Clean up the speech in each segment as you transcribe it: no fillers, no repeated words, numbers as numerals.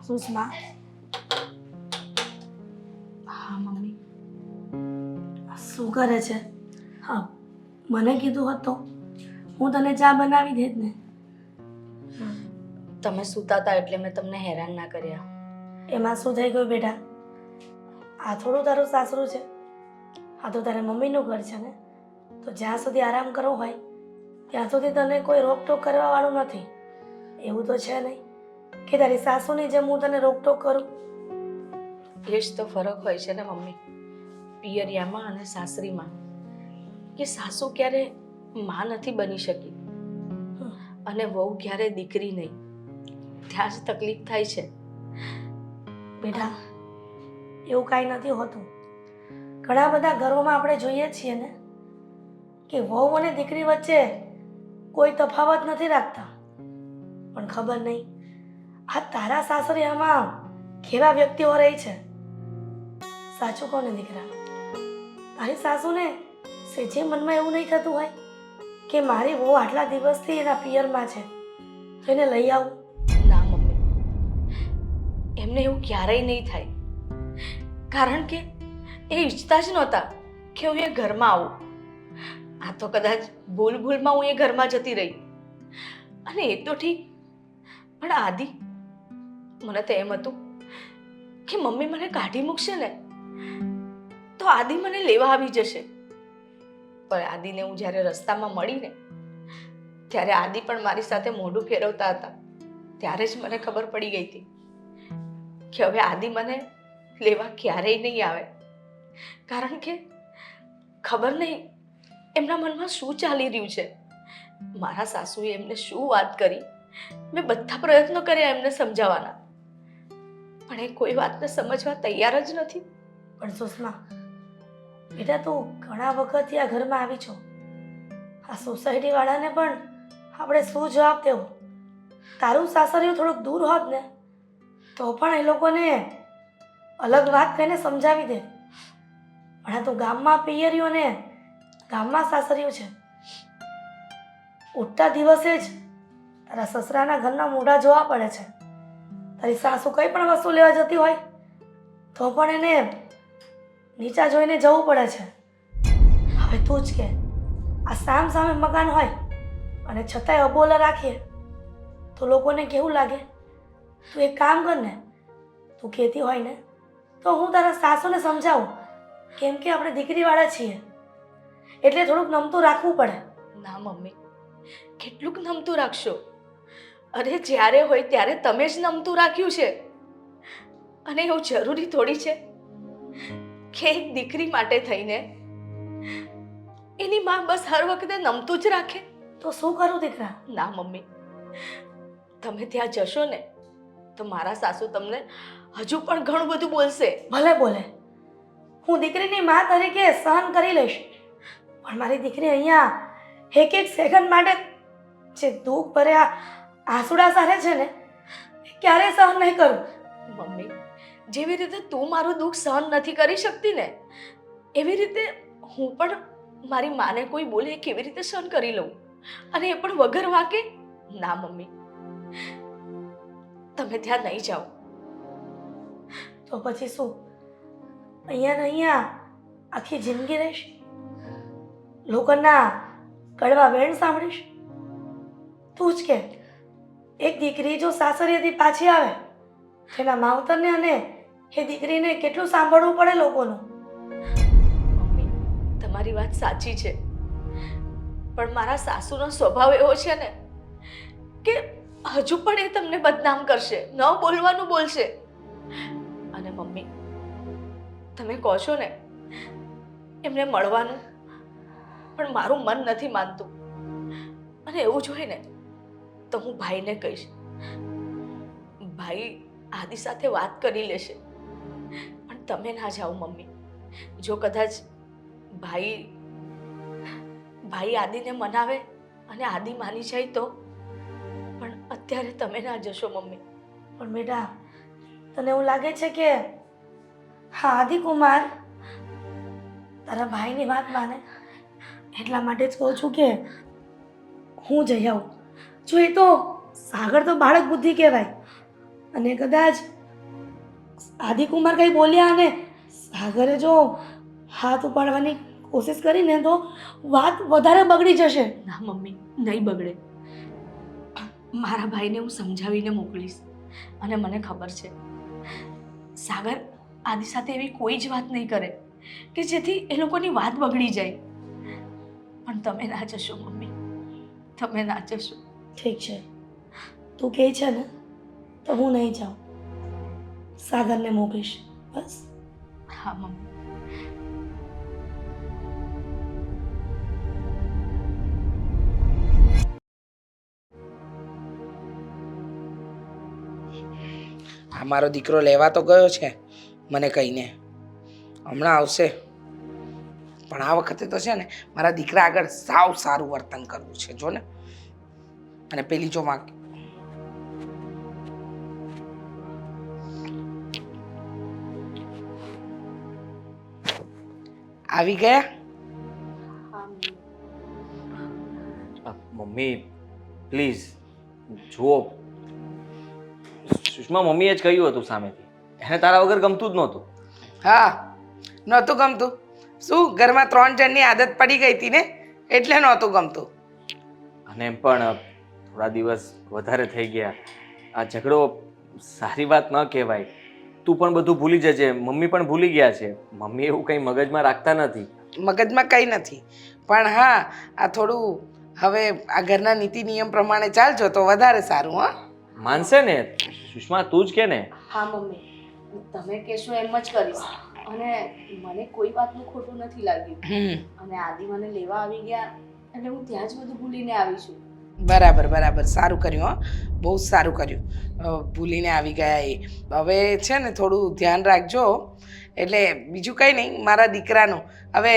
સુષ્મા. હા મમ્મી. શું કરે છે? હા, મને કીધું હોત તો હું તને ચા બનાવી દેત ને. તમે સૂતા હતા એટલે મેં તમને હેરાન ના કર્યા. એમાં શું થઈ ગયું બેટા? આ થોડું તારું સાસરું છે? આ તો તારા મમ્મીનું ઘર છે ને. તો જ્યાં સુધી આરામ કરવો હોય ત્યાં સુધી તને કોઈ રોકટોક કરવા વાળું નથી. એવું તો છે નહીં કે તારી સાસુની જેમ હું તને રોકટોક કરું. એ જ તો ફરક હોય છે ને મમ્મી, પિયરિયામાં અને સાસરીમાં. કે સાસુ ક્યારે માં નથી બની શકી અને વહુ ક્યારે દીકરી નહીં. ત્યાં જ તકલીફ થાય છે. બેટા, એવું કાંઈ નથી હોતું. ઘણા બધા ઘરોમાં આપણે જોઈએ છીએ ને કે વહુ અને દીકરી વચ્ચે કોઈ તફાવત નથી રાખતા. પણ ખબર નહીં આ તારા સાસરિયામાં કેવા વ્યક્તિઓ રહી છે. સાચું કોને દીકરા? તારી સાસુને સેજે મનમાં એવું નહીં થતું હોય કે મારી વહુ આટલા દિવસથી એના પિયરમાં છે તો એને લઈ આવું? ના મમ્મી, એમને એવું ક્યારેય નહીં થાય. કારણ કે એ ઈચ્છતા જ નહોતા કે હું એ ઘરમાં આવું. આ તો કદાચ ભૂલમાં હું એ ઘરમાં જતી રહી. અને એ તો ઠીક, પણ આદિ, મને તો એમ હતું કે મમ્મી મને કાઢી મૂકશે ને તો આદિ મને લેવા આવી જશે. પણ આદિને હું જ્યારે રસ્તામાં મળીને ત્યારે આદિ પણ મારી સાથે મોઢું ફેરવતા હતા. ત્યારે જ મને ખબર પડી ગઈ હતી કે હવે આદિ મને લેવા ક્યારેય નહીં આવે. કારણ કે ખબર નહીં એમના મનમાં શું ચાલી રહ્યું છે. મારા સાસુએ એમને શું વાત કરી, મેં બધા પ્રયત્નો કર્યા એમને સમજાવવાના, પણ એ કોઈ વાતને સમજવા તૈયાર જ નથી. પણ સુષ્મા બેટા, તું ઘણા વખતથી આ ઘરમાં આવી છો. આ સોસાયટી વાળાને પણ આપણે શું જવાબ દેવો? તારું સાસરિયું થોડુંક દૂર હોત ને તો પણ એ લોકોને અલગ વાત કહીને સમજાવી દે. પણ આ તું ગામમાં પિયર્યું ને ગામમાં સાસરિયું છે. ઉઠતા દિવસે જ તારા સસરાના ઘરના મોઢા જોવા પડે છે. તારી સાસુ કંઈ પણ વસ્તુ લેવા જતી હોય તો પણ એને નીચા જોઈને જવું પડે છે. હવે તું જ કે, આ સામ સામે મકાન હોય અને છતાંય અબોલા રાખીએ તો લોકોને કેવું લાગે? તું એક કામ કર ને, તું કહેતી હોય ને તો હું તારા સાસુને સમજાવું, કેમ કે આપણે દીકરીવાળા છીએ એટલે થોડુંક નમતું રાખવું પડે. ના મમ્મી, કેટલુંક નમતું રાખશો? અરે જ્યારે હોય ત્યારે તમે જ નમતું રાખ્યું છે. અને એવું જરૂરી થોડી છે કે એક દીકરી માટે થઈને એની માં બસ હર વખતે નમતું જ રાખે. તો શું કરું દીકરા? ના મમ્મી, તમે ત્યાં જશો ને તો મારા સાસુ તમને હજુ પણ ઘણું બધું બોલશે. ભલે બોલે, હું દીકરીની માં તરીકે સહન કરી લઈશ, પણ મારી દીકરી અહીંયા એક એક સેકન્ડ માટે જે દુઃખ ભર્યા આંસુડા સારે છે ને એ ક્યારેય સહન નહીં કરું. મમ્મી, જેવી રીતે તું મારું દુઃખ સહન નથી કરી શકતી ને એવી રીતે હું પણ મારી માને કોઈ બોલે કેવી રીતે સહન કરી લઉં, અને એ પણ વગર વાકે? ના મમ્મી, તમે ત્યાં નહીં જાઓ. તો પછી શું, અહીંયા ને અહીંયા આખી જિંદગી રહીશ? લોકોના કડવા વેણ સાંભળીશ? તું જ કે, એક દીકરી જો સાસરિયેથી પાછી આવે તેના માવતરને અને એ દીકરીને કેટલું સાંભળવું પડે લોકોનું. મમ્મી, તમારી વાત સાચી છે, પણ મારા સાસુનો સ્વભાવ એવો છે ને કે હજુ પણ એ તમને બદનામ કરશે, ન બોલવાનું બોલશે. અને મમ્મી, તમે કહો છો ને એમને મળવાનું, પણ મારું મન નથી માનતું. અને એવું જોઈએ ને તો હું ભાઈને કહીશ. ભાઈ આદિ સાથે વાત કરી લેશે, પણ તમે ના જાઓ મમ્મી. જો કદાચ ભાઈ આદિને મનાવે અને આદિ માની જાય તો, પણ અત્યારે તમે ના જશો મમ્મી. પણ બેટા, તને એવું લાગે છે કે હા આદિકુમાર તારા ભાઈની વાત માને? એટલા માટે જ કહું છું કે હું જઈ આવું. જો એ તો સાગર તો બાળક બુદ્ધિ કહેવાય, અને કદાચ આદિકુમાર કંઈ બોલ્યા અને સાગરે જો હાથ ઉપાડવાની કોશિશ કરીને તો વાત વધારે બગડી જશે. ના મમ્મી, નહીં બગડે. મારા ભાઈને હું સમજાવીને મોકલીશ. અને મને ખબર છે સાગર આદિ સાથે એવી કોઈ જ વાત નહીં કરે કે જેથી એ લોકોની વાત બગડી જાય. પણ તમે ના જશો મમ્મી, તમે ના જશો. ઠીક છે, તું કહે છે ને તો હું નહીં જાઉં, સાગરને મોકલીશ બસ. હા મમ્મી. આ મારો દીકરો લેવા તો ગયો છે મને કહીને, હમણાં આવશે. પણ આ વખતે તો છે ને મારા દીકરા આગળ સાવ સારું વર્તન કરવું છે જો ને. અને પેલી જો માં આવી ગયા. મમ્મી પ્લીઝ જુઓ, સુષ્મા મમ્મીએ જ કહ્યું હતું સામેથી, એને તારા વગર ગમતું જ નહોતું. હા, નહોતું ગમતું. શું ઘરમાં 3 જણની આદત પડી ગઈ હતી ને એટલે નહોતું ગમતું. અને એમ પણ થોડા દિવસ વધારે થઈ ગયા. આ ઝઘડો સારી વાત ન કહેવાય. તું પણ બધું ભૂલી જજે, મમ્મી પણ ભૂલી ગયા છે. મમ્મી એવું કંઈ મગજમાં રાખતા નથી. મગજમાં કંઈ નથી, પણ હા આ થોડું હવે આ ઘરના નીતિ નિયમ પ્રમાણે ચાલજો તો વધારે સારું. હા, માનશે ને સુષ્મા, તું જ કે ને. હા મમ્મી, તમે કહેશો એમ જ કરીશ. અને મને કોઈ વાતનું ખોટું નથી લાગ્યું. અને આદિ મને લેવા આવી ગયા એટલે હું ત્યાં જ બધું ભૂલીને આવી છું. બરાબર બરાબર, સારું કર્યું. હા, બહુ જ સારું કર્યું. ભૂલીને આવી ગયા એ. હવે છે ને થોડું ધ્યાન રાખજો. એટલે બીજું કંઈ નહીં, મારા દીકરાનું હવે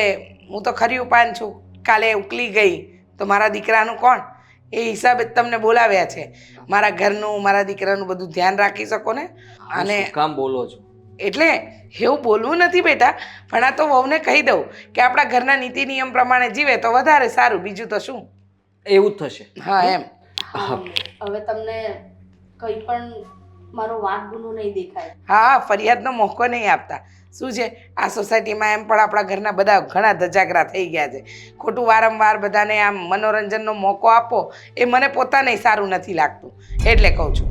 હું તો ખરી ઉપાન છું. કાલે ઉકલી ગઈ તો મારા દીકરાનું કોણ, એ હિસાબે જ તમને બોલાવ્યા છે. મારા ઘરનું, મારા દીકરાનું બધું ધ્યાન રાખી શકો ને. અને કામ બોલો છો એટલે એવું બોલવું નથી બેટા, પણ આ તો વહુને કહી દઉં કે આપણા ઘરના નીતિ નિયમ પ્રમાણે જીવે તો વધારે સારું. બીજું તો શું, એવું જ થશે. હા એમ. હા મમ્મી, હવે તમને કંઈ પણ મારો વાંક ગુનો નહીં દેખાય. હા, ફરિયાદનો મોકો નહીં આપતા. શું છે આ સોસાયટીમાં એમ પણ આપણા ઘરના બધા ઘણા ધજાગરા થઈ ગયા છે. ખોટું વારંવાર બધાને આમ મનોરંજનનો મોકો આપો એ મને પોતાને સારું નથી લાગતું, એટલે કહું છું.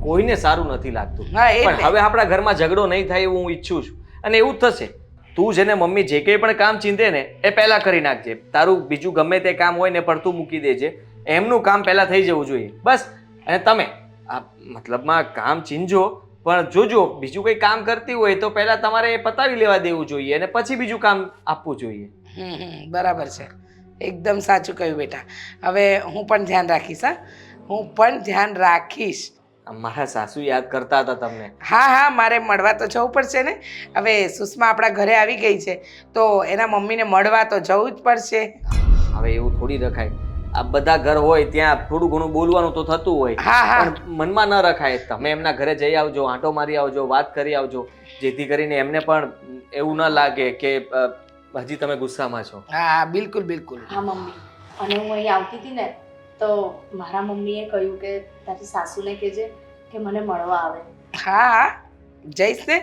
કોઈને સારું નથી લાગતું. હા, એ પણ હવે આપણા ઘરમાં ઝઘડો નહીં થાય એવું હું ઈચ્છું છું. અને એવું જ થશે. તું જેને મમ્મી જે કંઈ પણ કામ ચીંધે ને એ પહેલા કરી નાખજે. તારું બીજું ગમે તે કામ હોય ને પડતું મૂકી દેજે. એમનું કામ પહેલા થઈ જવું જોઈએ બસ. અને તમે આ મતલબમાં કામ ચીંજો, પણ જોજો બીજું કંઈ કામ કરતી હોય તો પહેલા તમારે એ પતાવી લેવા દેવું જોઈએ અને પછી બીજું કામ આપવું જોઈએ. બરાબર છે, એકદમ સાચું કહ્યું બેટા. હવે હું પણ ધ્યાન રાખીશ. હા, હું પણ ધ્યાન રાખીશ. મારા સાસુ યાદ કરતા હતા તમને. હા હા, મારે મળવા તો જવું પડશે ને. હવે સુષ્મા આપણા ઘરે આવી ગઈ છે તો એના મમ્મીને મળવા તો જવું જ પડશે. હવે એવું થોડી રખાય. આ બધા ઘર હોય ત્યાં થોડું ઘણું બોલવાનું તો થતું હોય, હા હા, પણ મનમાં ન રખાય. તમે એમના ઘરે જઈ આવજો, આંટો મારી આવજો, વાત કરી આવજો, જેથી કરીને એમને પણ એવું ન લાગે કે હજી તમે ગુસ્સામાં છો. હા બિલકુલ બિલકુલ. હા મમ્મી, અને હું અહીં આવતી હતી ને તો મારા મમ્મીએ કહ્યું કે તારી સાસુને કહેજે કે મને મળવા આવે. હા હા, જઈશ ને,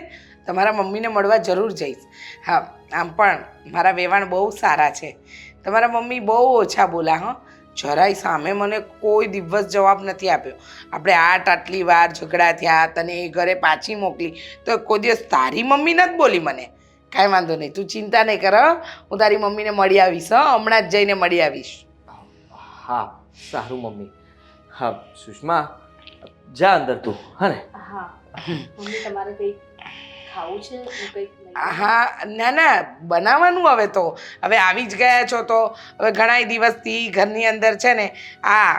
તમારા મમ્મીને મળવા જરૂર જઈશ. હા, આમ પણ મારા વેવાણ બહુ સારા છે. તમારા મમ્મી બહુ ઓછા બોલા. હા, જરાય સામે મને કોઈ દિવસ જવાબ નથી આપ્યો. આપણે આટલી વાર ઝઘડા થયા, તને એ ઘરે પાછી મોકલી તો કોઈ દિવસ તારી મમ્મી નથી બોલી મને. કાંઈ વાંધો નહીં, તું ચિંતા નહીં કર. હું તારી મમ્મીને મળી આવીશ. હમણાં જ જઈને મળી આવીશ. હા સારું મમ્મી. હા સુષ્મા, જા અંદર તું. હા ને. હા મમ્મી, તમારે કંઈક ખાવું છે? હું કંઈક હા, ના ના, બનાવવાનું હવે તો. હવે આવી જ ગયા છો તો હવે ઘણા દિવસથી ઘરની અંદર છે ને આ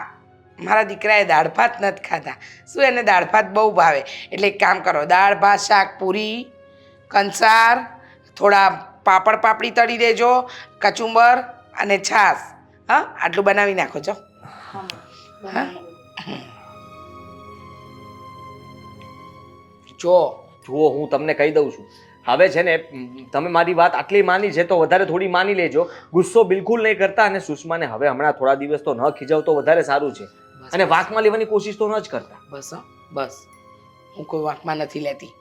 મારા દીકરાએ દાળ ભાત નથી ખાધા. શું એને દાળ ભાત બહુ ભાવે. એટલે એક કામ કરો, દાળ ભાત, શાક, પૂરી, કંસાર, થોડા પાપડ પાપડી તળી દેજો, કચુંબર અને છાશ. હા, આટલું બનાવી નાખો છો. હા મમ્મી, બનાવી દઉં. જો જુઓ, હું તમને કહી દઉં છું, હવે છે ને તમે મારી વાત આટલી માની છે તો વધારે થોડી માની લેજો. ગુસ્સો બિલકુલ નહીં કરતા. અને સુષ્માને હવે હમણાં થોડા દિવસ તો ન ખીજાવ તો વધારે સારું છે. અને વાંકમાં લેવાની કોશિશ તો ન જ કરતા. બસ. બસ, હું કોઈ વાંકમાં નથી લેતી.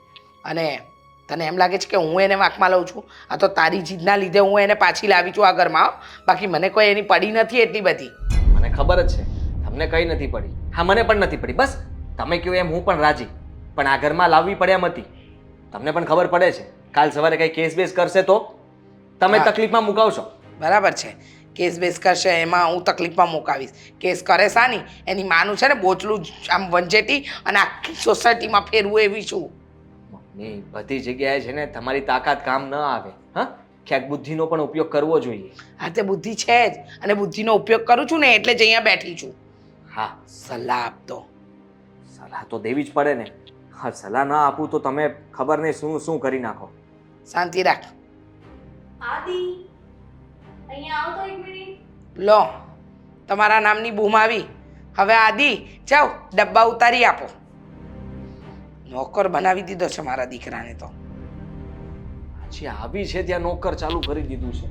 અને તને એમ લાગે છે કે હું એને વાંકમાં લઉં છું? આ તો તારી જીદના લીધે હું એને પાછી લાવી છું આ ઘરમાં. બાકી મને કોઈ એની પડી નથી એટલી બધી. મને ખબર જ છે તમને કંઈ નથી પડી. હા, મને પણ નથી પડી. બસ તમે કહો એમ હું પણ રાજી. પણ આ ઘરમાં લાવવી પડે એમ હતી. તમને પણ ખબર પડે છે કાલ સવારે કંઈ કેસ બેસ કરશે તો તમે હા. તકલીફમાં મુકાવશો. બરાબર છે, કેસ બેસ કરશે એમાં હું તકલીફમાં મુકાવીશ. કેસ કરે સાની એની માનું છે ને બોચલું આમ વંચેટી અને આખી સોસાયટીમાં ફેરવું એવી છું. મમ્મી, બધી જગ્યાએ છે ને તમારી તાકાત કામ ન આવે. હા, ક્યાંક બુદ્ધિનો પણ ઉપયોગ કરવો જોઈએ. હા, તે બુદ્ધિ છે જ અને બુદ્ધિનો ઉપયોગ કરું છું ને એટલે જ અહીંયા બેઠી છું. હા, સલાહ આપતો. સલાહ તો દેવી જ પડે ને. હા, સલાહ ના આપું તો તમે ખબર નહીં શું શું કરી નાખો. શાંતિ રાખ. આદિ અહીંયા આવો તો 1 મિનિટ. લો, તમારા નામની બૂમ આવી. હવે આદિ જાઓ ડબ્બા ઉતારી આપો. નોકર બનાવી દીધો છે મારા દીકરાને તો. જે આવી છે ત્યાં નોકર ચાલુ કરી દીધું છે.